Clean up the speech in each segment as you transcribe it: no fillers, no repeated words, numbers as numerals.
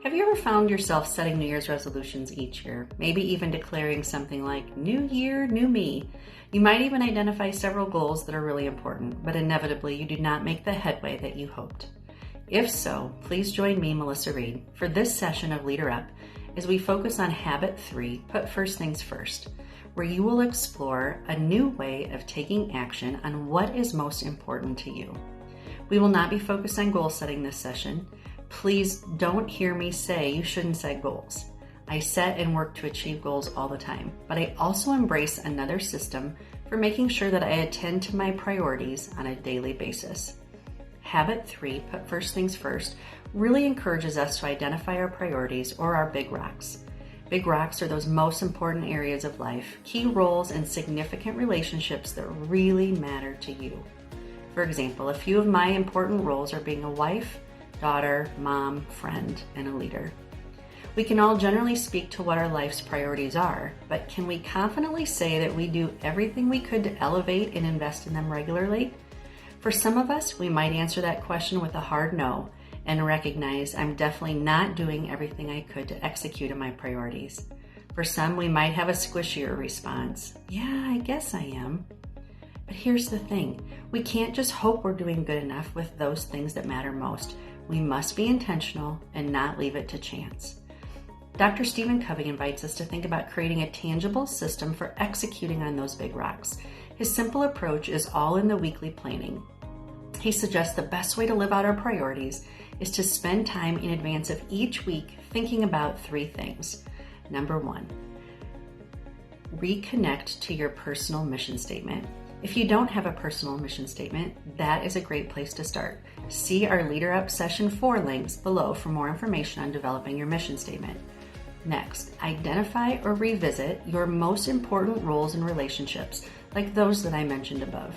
Have you ever found yourself setting New Year's resolutions each year? Maybe even declaring something like, "New Year, New Me." You might even identify several goals that are really important, but inevitably you do not make the headway that you hoped. If so, please join me, Mellisa Reed, for this session of Leader Up as we focus on Habit 3, Put First Things First, where you will explore a new way of taking action on what is most important to you. We will not be focused on goal setting this session. Please don't hear me say you shouldn't set goals. I set and work to achieve goals all the time, but I also embrace another system for making sure that I attend to my priorities on a daily basis. Habit 3, Put First Things First, really encourages us to identify our priorities or our big rocks. Big rocks are those most important areas of life, key roles and significant relationships that really matter to you. For example, a few of my important roles are being a wife, daughter, mom, friend, and a leader. We can all generally speak to what our life's priorities are, but can we confidently say that we do everything we could to elevate and invest in them regularly? For some of us, we might answer that question with a hard no and recognize I'm definitely not doing everything I could to execute on my priorities. For some, we might have a squishier response. Yeah, I guess I am. But here's the thing, we can't just hope we're doing good enough with those things that matter most. We must be intentional and not leave it to chance. Dr. Covey invites us to think about creating a tangible system for executing on those big rocks. His simple approach is all in the weekly planning. He suggests the best way to live out our priorities is to spend time in advance of each week thinking about 3 things. Number 1, reconnect to your personal mission statement. If you don't have a personal mission statement, that is a great place to start. See our Leader Up Session 4 links below for more information on developing your mission statement. Next, identify or revisit your most important roles and relationships, like those that I mentioned above.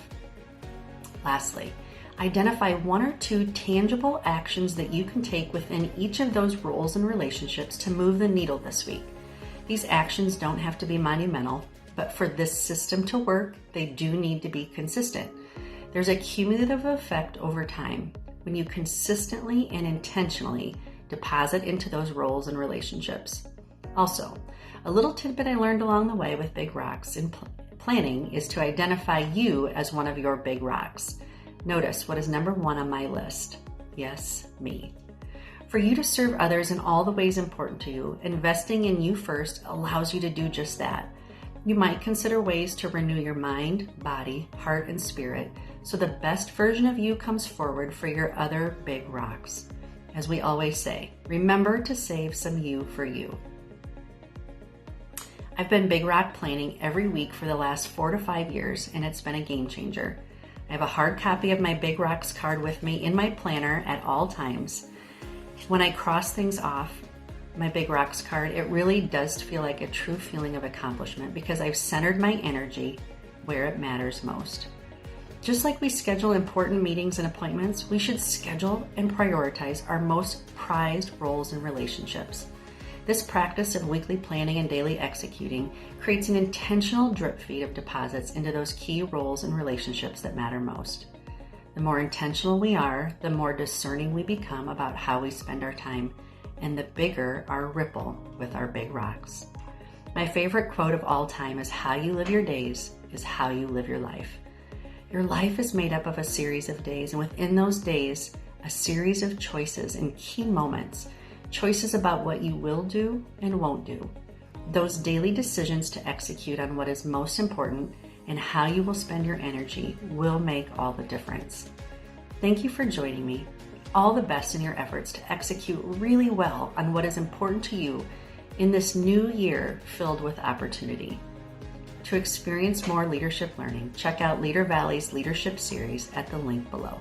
Lastly, identify 1 or 2 tangible actions that you can take within each of those roles and relationships to move the needle this week. These actions don't have to be monumental, but for this system to work, they do need to be consistent. There's a cumulative effect over time when you consistently and intentionally deposit into those roles and relationships. Also, a little tidbit I learned along the way with big rocks in planning is to identify you as one of your big rocks. Notice what is number 1 on my list. Yes, me. For you to serve others in all the ways important to you, investing in you first allows you to do just that. You might consider ways to renew your mind, body, heart, and spirit so the best version of you comes forward for your other big rocks. As we always say, remember to save some you for you. I've been big rock planning every week for the last 4 to 5 years, and it's been a game changer. I have a hard copy of my Big Rocks card with me in my planner at all times. When I cross things off my Big Rocks card, it really does feel like a true feeling of accomplishment because I've centered my energy where it matters most. Just like we schedule important meetings and appointments, we should schedule and prioritize our most prized roles and relationships. This practice of weekly planning and daily executing creates an intentional drip feed of deposits into those key roles and relationships that matter most. The more intentional we are, the more discerning we become about how we spend our time, and the bigger our ripple with our big rocks. My favorite quote of all time is, "How you live your days is how you live your life." Your life is made up of a series of days, and within those days, a series of choices and key moments, choices about what you will do and won't do. Those daily decisions to execute on what is most important and how you will spend your energy will make all the difference. Thank you for joining me. All the best in your efforts to execute really well on what is important to you in this new year filled with opportunity. To experience more leadership learning, check out Leader Valley's leadership series at the link below.